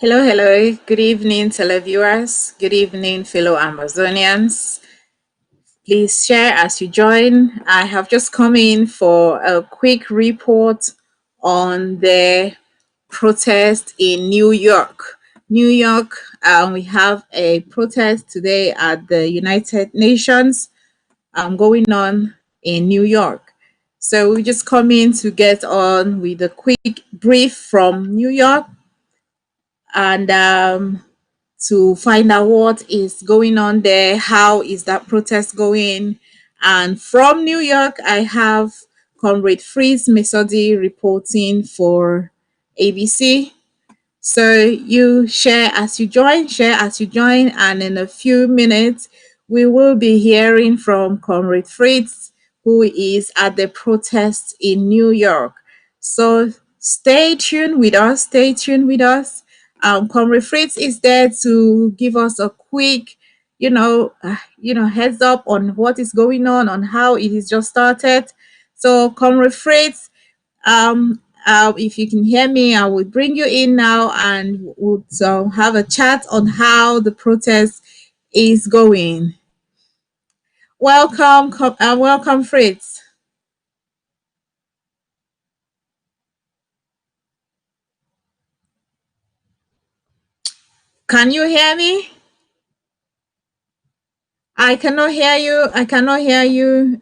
Hello, hello. Good evening, televiewers. Good evening, fellow Amazonians. Please share as you join. I have just come in for a quick report on the protest in New York. New York, we have a protest today at the United Nations going on in New York. So we just come in to get on with a quick brief from New York and to find out what is going on there, how is that protest going. And from New York, I have Comrade Freeze Mesodi reporting for ABC. So you share as you join, and in a few minutes, we will be hearing from Comrade Fritz, who is at the protest in New York. So stay tuned with us. Stay tuned with us. Comrade Fritz is there to give us a quick, heads up on what is going on how it is just started. So, Comrade Fritz, if you can hear me, I will bring you in now and we'll have a chat on how the protest is going. Welcome, Fritz. Can you hear me? I cannot hear you. I cannot hear you.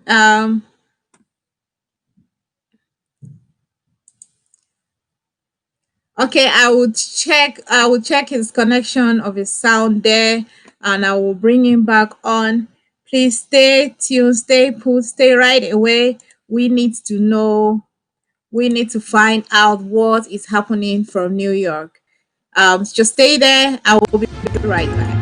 Okay, I will check his connection of his sound there and I will bring him back on. Please stay tuned, stay put, stay right away. We need to know, we need to find out what is happening from New York. Just stay there. I will be right back.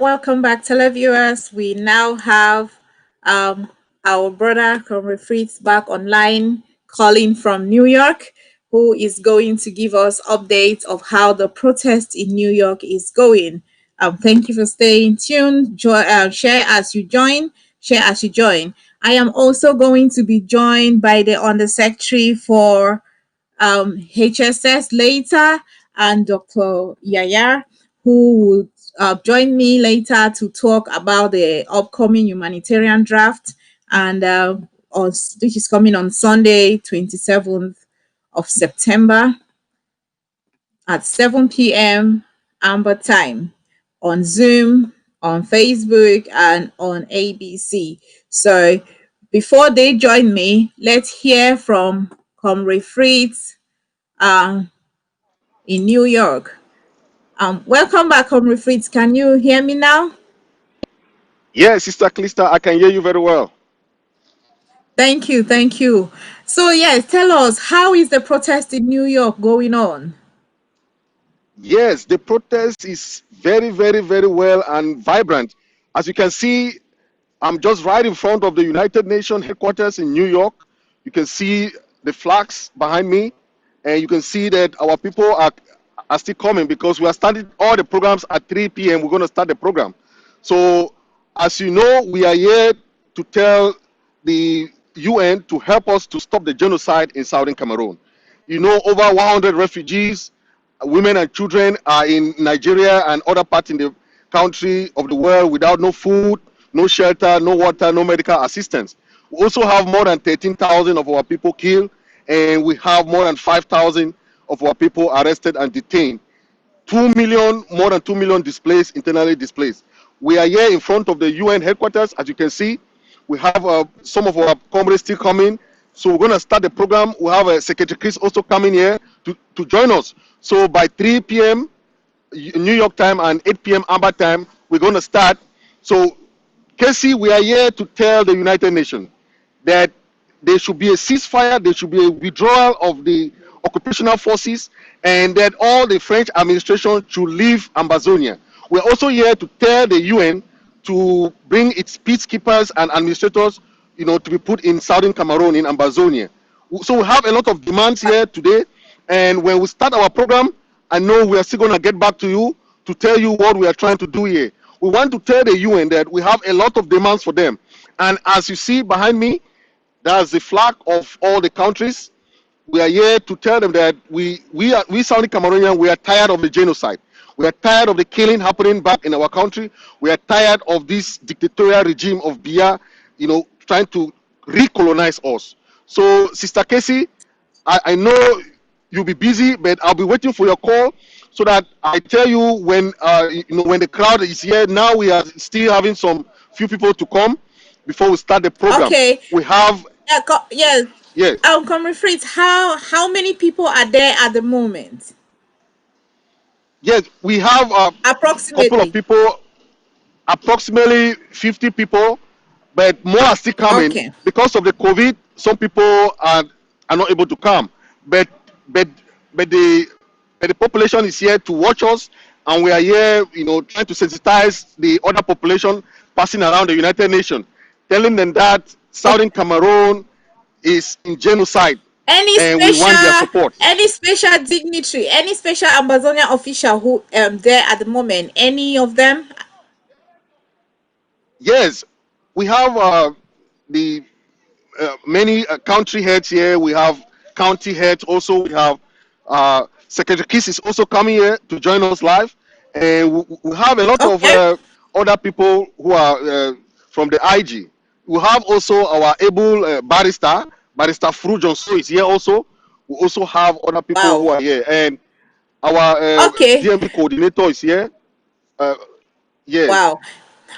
Welcome back, televiewers. We now have our brother Comrade Fritz back online, calling from New York, who is going to give us updates of how the protest in New York is going. Thank you for staying tuned. Share as you join. Share as you join. I am also going to be joined by the Undersecretary for HSS later, and Dr. Yaya, who would join me later to talk about the upcoming humanitarian draft, and which is coming on Sunday, 27th of September at 7 p.m. Amber time on Zoom, on Facebook, and on ABC. So before they join me, let's hear from Comrade Fritz um, in New York. Welcome back, Comrade Fritz. Can you hear me now? Yes, Sister Calista, I can hear you very well. Thank you, thank you. So yes, tell us, how is the protest in New York going on? Yes, the protest is very, very, very well and vibrant. As you can see, I'm just right in front of the United Nations headquarters in New York. You can see the flags behind me, and you can see that our people are still coming because we are starting all the programs at 3 p.m. We're going to start the program. So, as you know, we are here to tell the UN to help us to stop the genocide in Southern Cameroon. You know, over 100 refugees, women and children are in Nigeria and other parts in the country of the world without no food, no shelter, no water, no medical assistance. We also have more than 13,000 of our people killed, and we have more than 5,000 of our people arrested and detained. 2 million, more than 2 million displaced, internally displaced. We are here in front of the UN headquarters, as you can see. We have some of our comrades still coming. So we're going to start the program. We have Secretary Chris also coming here to join us. So by 3 p.m. New York time and 8 p.m. Amber time, we're going to start. So, Casey, we are here to tell the United Nations that there should be a ceasefire, there should be a withdrawal of the occupational forces, and that all the French administration should leave Ambazonia. We're also here to tell the UN to bring its peacekeepers and administrators, to be put in southern Cameroon, in Ambazonia. So we have a lot of demands here today, and when we start our program, I know we are still going to get back to you to tell you what we are trying to do here. We want to tell the UN that we have a lot of demands for them. And as you see behind me, that's the flag of all the countries. We are here to tell them that we Southern Cameroonians, we are tired of the genocide. We are tired of the killing happening back in our country. We are tired of this dictatorial regime of Biya, trying to recolonize us. So, Sister Casey, I know you'll be busy, but I'll be waiting for your call so that I tell you when the crowd is here. Now we are still having some few people to come before we start the program. Okay. We have Yes. yes, Comrade Fritz, how many people are there at the moment? yes, we have a couple of Approximately. people, approximately 50 people, but more are still coming Okay. because of the COVID. Some people are not able to come, but but but the population is here to watch us, and we are here, trying to sensitize the other population passing around the United Nations, telling them that Okay. Southern Cameroon is in genocide, Any and we want their special support. any special dignitary, any special Ambazonia official who there at the moment? Any of them? Yes, we have the many country heads here. We have county heads also. We have Secretary Kiss is also coming here to join us live, and we have a lot of Okay. other people who are from the IG. We have also our able barrister Fru Johnson is here also. We also have other people who Wow. are here, and our Okay. DMV coordinator is here. Uh, yes, Wow.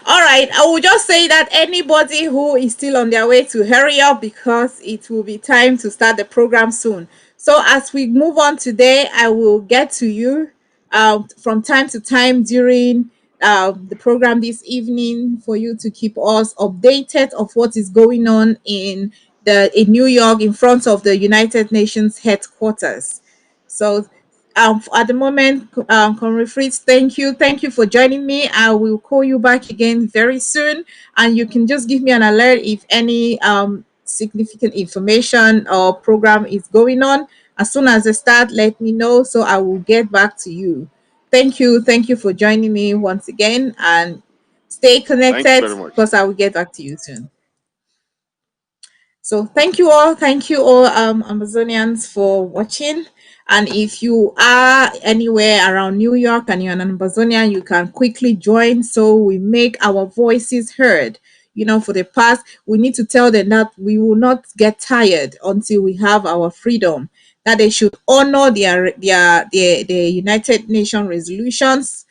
All right. I will just say that anybody who is still on their way to hurry up because it will be time to start the program soon. So as we move on today, I will get to you from time to time during the program this evening for you to keep us updated of what is going on in New York in front of the United Nations headquarters. So at the moment, Comrade Fritz, thank you for joining me. I will call you back again very soon, and you can just give me an alert if any significant information or program is going on, As soon as they start, let me know so I will get back to you. Thank you for joining me once again, and stay Thank you connected very much. because I will get back to you soon. So thank you all, Amazonians, for watching. And if you are anywhere around New York and you're an Amazonian, you can quickly join so we make our voices heard. You know, for the past, we need to tell them that we will not get tired until we have our freedom. That they should honor their United Nations resolutions,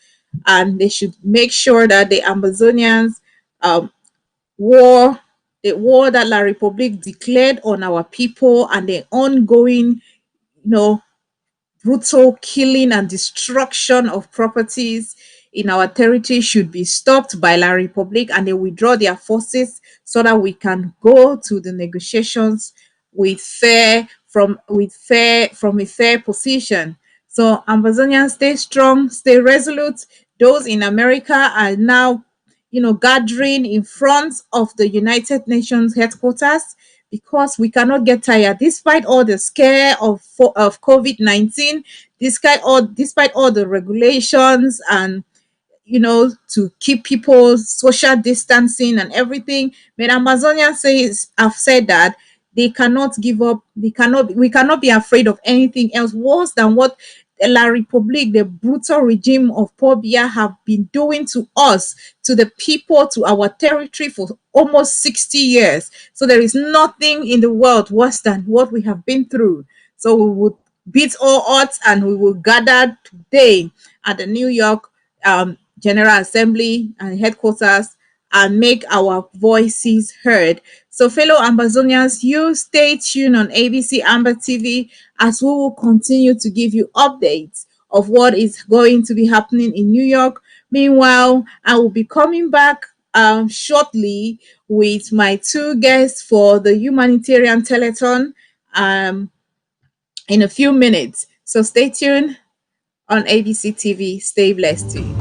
and they should make sure that the Amazonians um, war, the war that La Republique declared on our people, and the ongoing, you know, brutal killing and destruction of properties in our territory should be stopped by La Republique, and they withdraw their forces so that we can go to the negotiations with fair from a fair position. So Amazonians, stay strong, stay resolute. Those in America are now, gathering in front of the United Nations headquarters because we cannot get tired despite all the scare of COVID-19, despite all the regulations and, to keep people social distancing and everything. But Amazonia says have said that they cannot give up. We cannot be afraid of anything else worse than what La Republique, the brutal regime of Paul Biya, have been doing to us, to the people, to our territory for almost 60 years. So there is nothing in the world worse than what we have been through. So we will beat all odds, and we will gather today at the New York General Assembly and headquarters and make our voices heard. So, fellow Ambazonians, you stay tuned on ABC Amber TV as we will continue to give you updates of what is going to be happening in New York. Meanwhile, I will be coming back shortly with my two guests for the humanitarian telethon in a few minutes. So, stay tuned on ABC TV. Stay blessed too.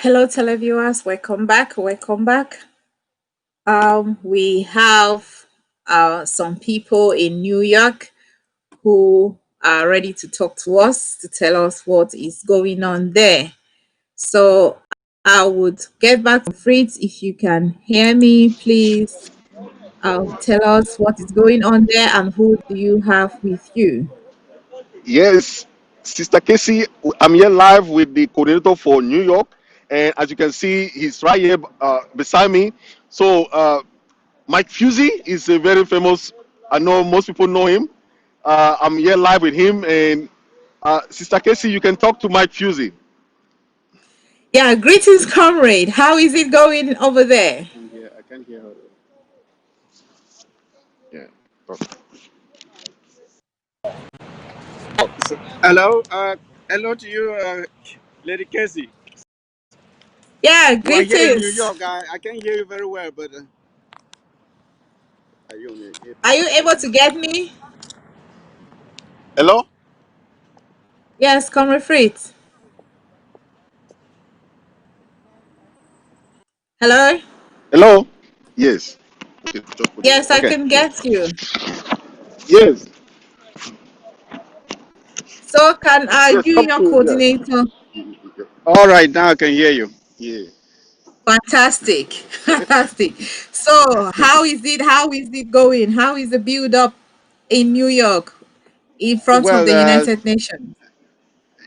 Hello, televiewers. Welcome back. Welcome back. We have some people in New York who are ready to talk to us to tell us what is going on there. So I would get back to Fritz if you can hear me, please. Tell us what is going on there and who do you have with you. Yes, Sister Casey, I'm here live with the coordinator for New York, and as you can see, he's right here beside me. So, Mike Fusey is a very famous. I know most people know him. I'm here live with him, and Sister Casey, you can talk to Mike Fusey. Yeah, greetings, comrade. How is it going over there? I can hear her. Yeah. Hello, hello to you, Lady Casey. Yeah, Well, here in New greetings. York, I can hear you very well, but are you on the Are you earpiece? able to get me? Hello, Yes, comrade Fritz. Hello? Hello. Yes. Okay, just put it Yes, there. I Okay. can get you. Yes. So can Yes. you, Talk your to yes. coordinator? all right, now I can hear you. Yeah. Fantastic. Fantastic. So how is it? How is it going? How is the build up in New York in front of Well, the United Nations?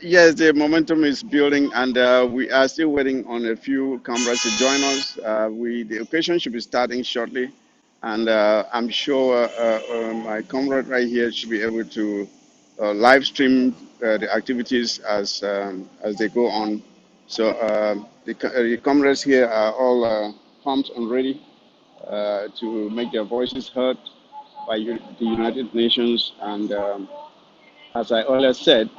yes, the momentum is building, and we are still waiting on a few cameras to join us. The occasion should be starting shortly, and I'm sure my comrade right here should be able to live stream the activities as they go on. So the comrades here are all pumped and ready to make their voices heard by the United Nations, and as I earlier said,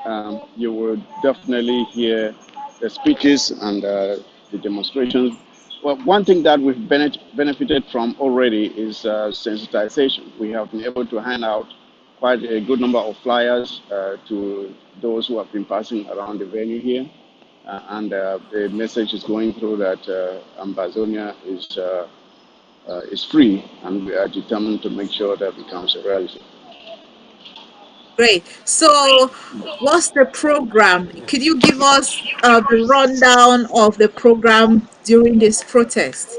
you will definitely hear the speeches and the demonstrations. Well, one thing that we've benefited from already is sensitization. We have been able to hand out quite a good number of flyers to those who have been passing around the venue here. And the message is going through that Ambazonia is free, and we are determined to make sure that becomes a reality. Great. So what's the program? Could you give us the rundown of the program during this protest?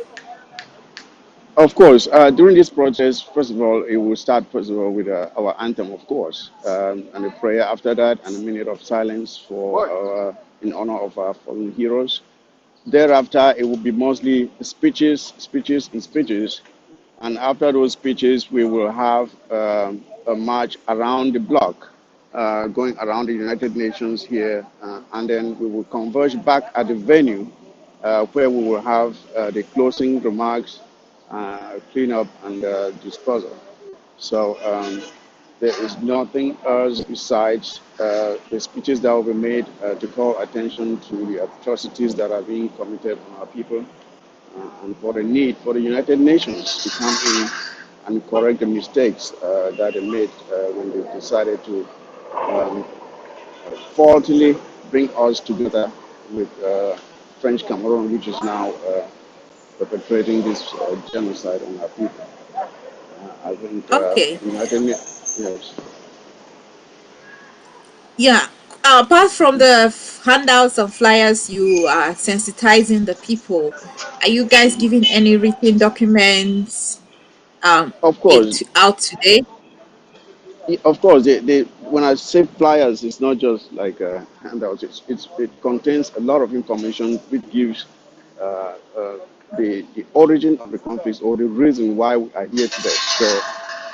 Of course, during this protest, first of all, it will start first of all with our anthem, of course, and a prayer after that, and a minute of silence in honor of our fallen heroes. Thereafter, it will be mostly speeches, speeches, and speeches. And after those speeches, we will have a march around the block, going around the United Nations here, and then we will converge back at the venue where we will have the closing remarks, cleanup, and disposal. So there is nothing else besides the speeches that will be made to call attention to the atrocities that are being committed on our people and for the need for the United Nations to come in and correct the mistakes that they made when they decided to um, faultily bring us together with French Cameroon, which is now perpetrating this genocide on our people. I think Okay. United Nations, yes. Yeah. Apart from the handouts and flyers, you are sensitizing the people. Are you guys giving any written documents Of course, out today? Of course, when I say flyers, it's not just like handouts. It contains a lot of information which gives uh, uh, the origin of the conflicts or the reason why we are here today. So,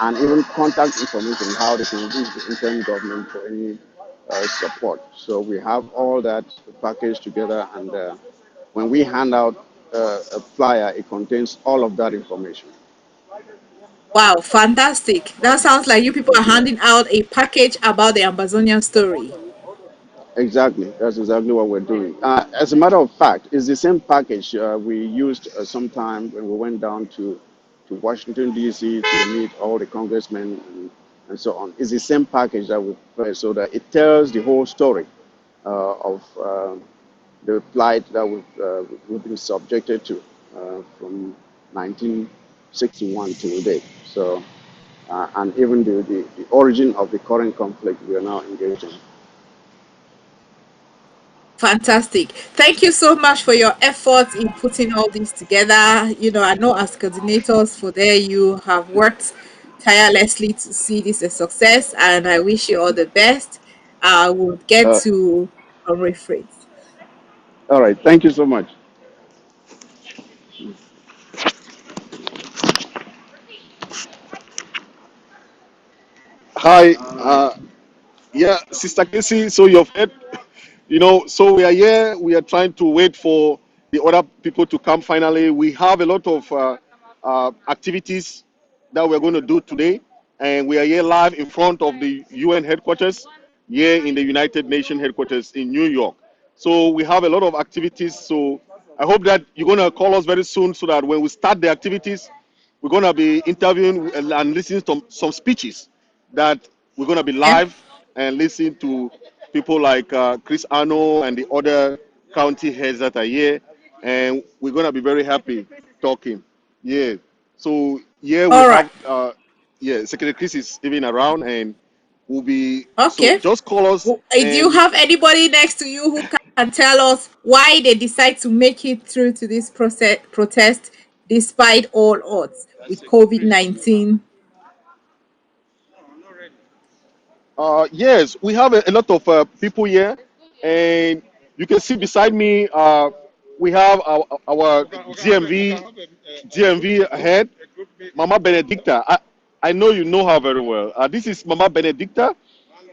and even contact information, how they can reach the interim government for any support. So we have all that packaged together, and when we hand out a flyer, it contains all of that information. Wow, fantastic. That sounds like you people are handing out a package about the Amazonian story. Exactly. That's exactly what we're doing. As a matter of fact, it's the same package we used sometime when we went down to Washington, D.C. to meet all the congressmen and so on. It's the same package that we play so that it tells the whole story of the plight that we've been subjected to from 1961 till date. So, and even the origin of the current conflict we are now engaged in. Fantastic. Thank you so much for your efforts in putting all this together. I know as coordinators for there, you have worked tirelessly to see this a success, and I wish you all the best. I will get Uh, to rephrase. all right, thank you so much. Hi, yeah, Sister Casey. So you've heard, so we are here. We are trying to wait for the other people to come. Finally, we have a lot of activities that we're going to do today, and we are here live in front of the UN headquarters, here in the United Nations headquarters in New York. So we have a lot of activities. So I hope that you're going to call us very soon, so that when we start the activities, we're going to be interviewing and listening to some speeches that we're going to be Yeah. live and listen to people like Chris Arno and the other county heads that are here. And we're going to be very happy talking. Yeah. So, yeah, we All right. have, yeah, Secretary Chris is even around, and we'll be, so Okay. just call us. Do you And have anybody next to you who can tell us why they decide to make it through to this protest despite all odds with COVID-19? yes, we have a lot of people here, and you can see beside me, we have our GMV head, Mama Benedicta. I know you know her very well. This is Mama Benedicta,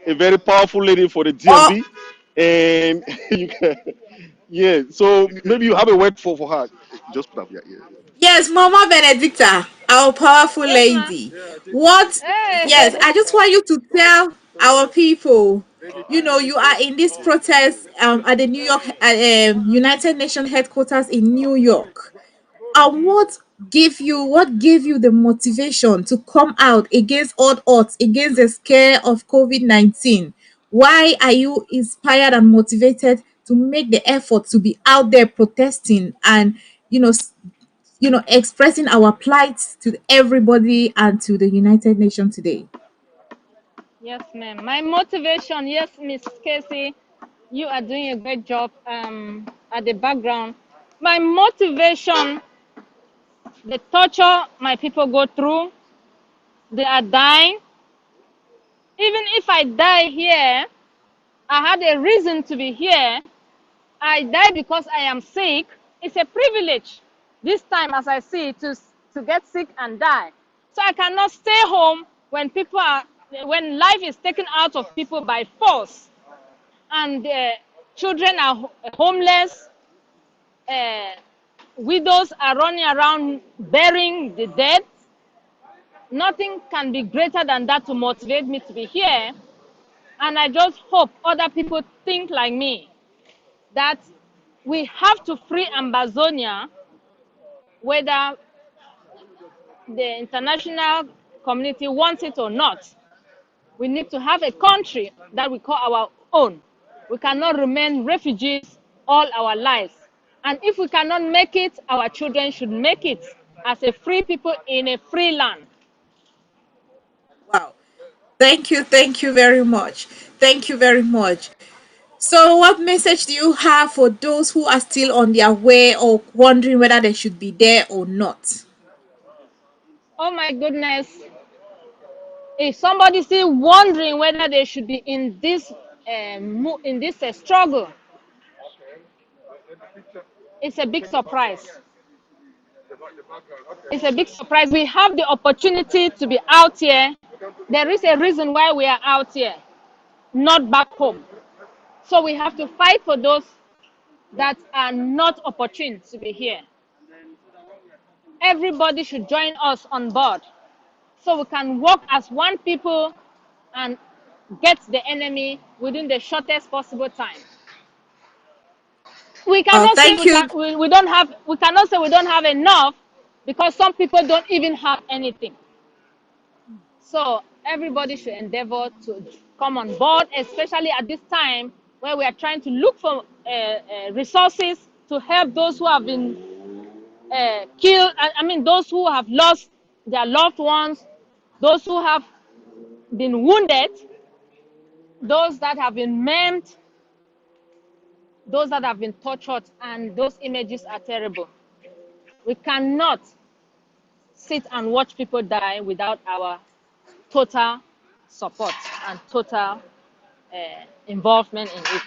a very powerful lady for the Oh, GMV, and you can, yeah. So maybe you have a word for her. Just put up, yeah, yeah. yes, Mama Benedicta, our powerful Yes, ma. lady. What? Yes, Hey. I just want you to tell our people. You are in this protest at the New York United Nations headquarters in New York. And what gave you the motivation to come out against all odds, against the scare of COVID-19? Why are you inspired and motivated to make the effort to be out there protesting and expressing our plight to everybody and to the United Nations today? Yes, ma'am. My motivation, yes, Miss Casey, you are doing a great job at the background. My motivation, the torture my people go through, they are dying. Even if I die here, I had a reason to be here. I die because I am sick. It's a privilege this time, as I see, to get sick and die. So I cannot stay home when life is taken out of people by force, and children are homeless, uh, widows are running around burying the dead. Nothing can be greater than that to motivate me to be here. And I just hope other people think like me, that we have to free Ambazonia, whether the international community wants it or not. We need to have a country that we call our own. We cannot remain refugees all our lives. And if we cannot make it, our children should make it as a free people in a free land. Wow. Thank you very much. Thank you very much. So, what message do you have for those who are still on their way or wondering whether they should be there or not? Oh my goodness. If somebody still wondering whether they should be in this struggle, it's a big surprise. It's a big surprise. We have the opportunity to be out here. There is a reason why we are out here, not back home. So we have to fight for those that are not opportune to be here. Everybody should join us on board so we can work as one people and get the enemy within the shortest possible time. We cannot say Thank you. we don't have, we cannot say we don't have enough, because some people don't even have anything. So everybody should endeavor to come on board, especially at this time where we are trying to look for resources to help those who have been killed. I mean, those who have lost their loved ones, those who have been wounded, those that have been maimed, those that have been tortured, and those images are terrible. We cannot sit and watch people die without our total support and total involvement in it.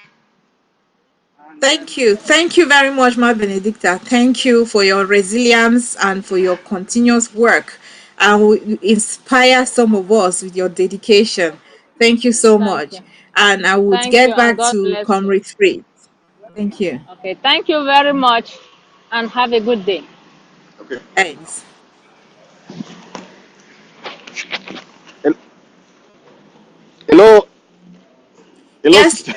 Thank you. Thank you very much, Ma Benedicta. Thank you for your resilience and for your continuous work. And you inspire some of us with your dedication. Thank you so Thank much. you. And I would Thank you, get and back God to bless you. Comrade Fritz. Thank you. Okay, thank you very much, and have a good day. Okay. Thanks. Hel- Hello, hello, Yes, sister.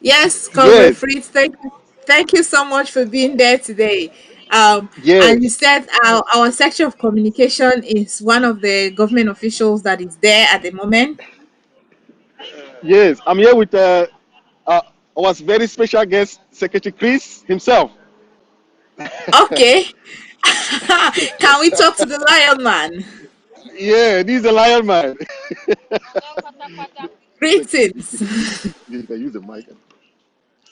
yes, Comrade Yes, Fritz, thank you so much for being there today. And you yes, said our section of communication is one of the government officials that is there at the moment. yes. I'm here with uh, our very special guest, Secretary Chris himself. Okay. Can we talk to the Lion Man? Yeah, this is the lion man. Secretary, Greetings. you can use the mic.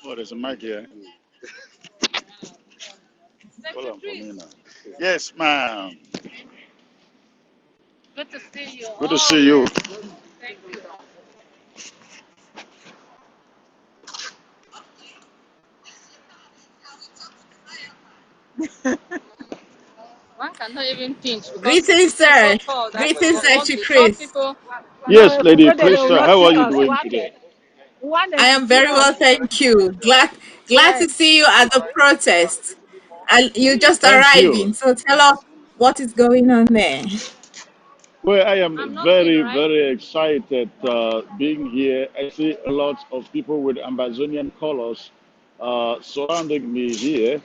Oh, there's a mic here. Hold on for me now. Yes, ma'am. Good to see you. Good to Oh, see you. yes. Thank you. One cannot even pinch because Greetings, it's so sir. tall that Greetings, Secretary once the short Chris. people. Yes, Lady Krista, how are you doing today? I am very well, thank you. Glad to Yes, see you at the protest. And you just Thank you. arriving, so tell us what is going on there. Well, I I'm am not big, very, right? very excited being here. I see a lot of people with Amazonian colors surrounding me here.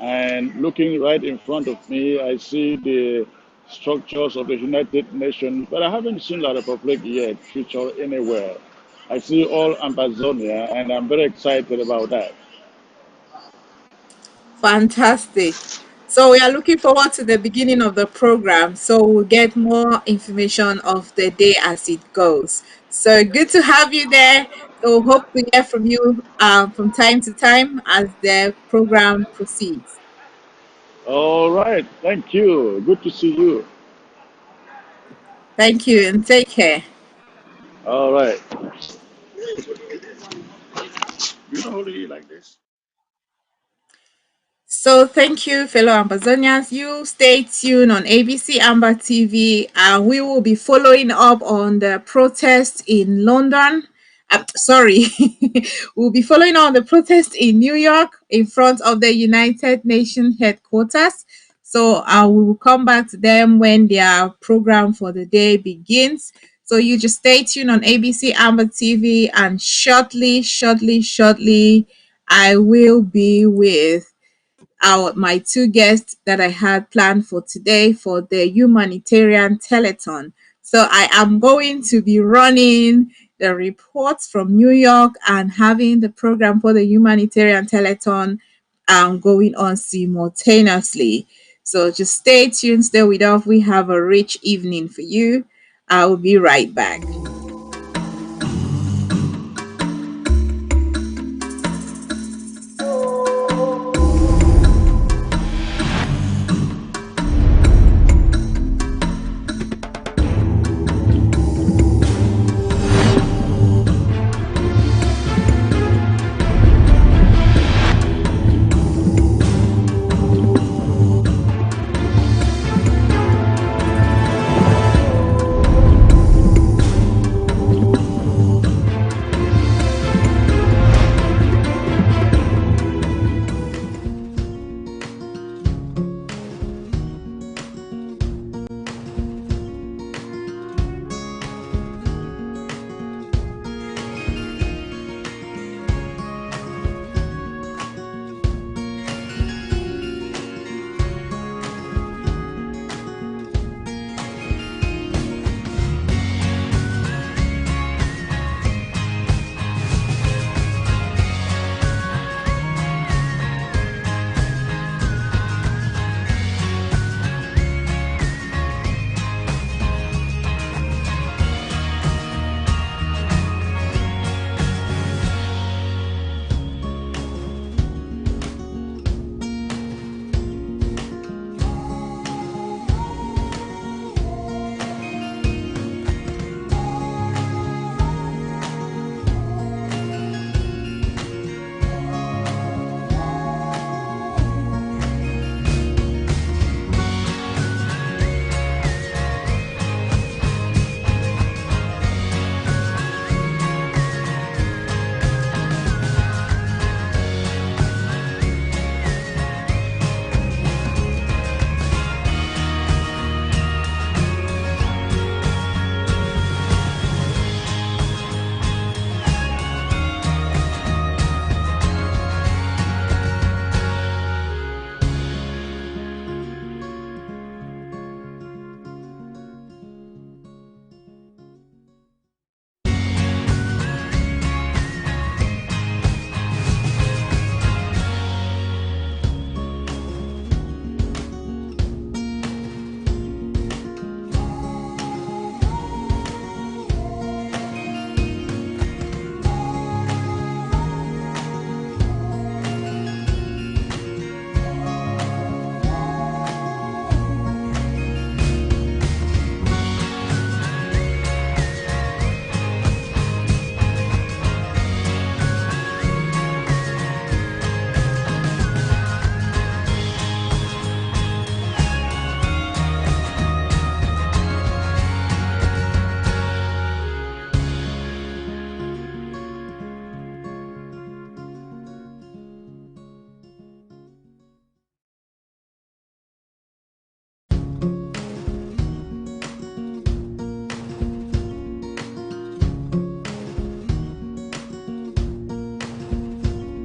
And looking right in front of me, I see the structures of the United Nations, but I haven't seen La Republic yet featured anywhere. I see all Amazonia, and I'm very excited about that. Fantastic. So we are looking forward to the beginning of the program. So we'll get more information of the day as it goes. So good to have you there. So hope to hear from you from time to time as the program proceeds. All right, thank you. Good to see you. Thank you and take care. All right. You don't hold it like this. So thank you, fellow Ambazonians. You stay tuned on ABC Amber TV, and we will be following up on the protest in London. Sorry, we'll be following on the protest in New York in front of the United Nations headquarters. So we will come back to them when their program for the day begins. So you just stay tuned on ABC Amber TV, and shortly, I will be with my two guests that I had planned for today for the humanitarian telethon. So I am going to be running the reports from New York and having the program for the humanitarian telethon going on simultaneously. So just stay tuned, stay with us. We have a rich evening for you. I will be right back.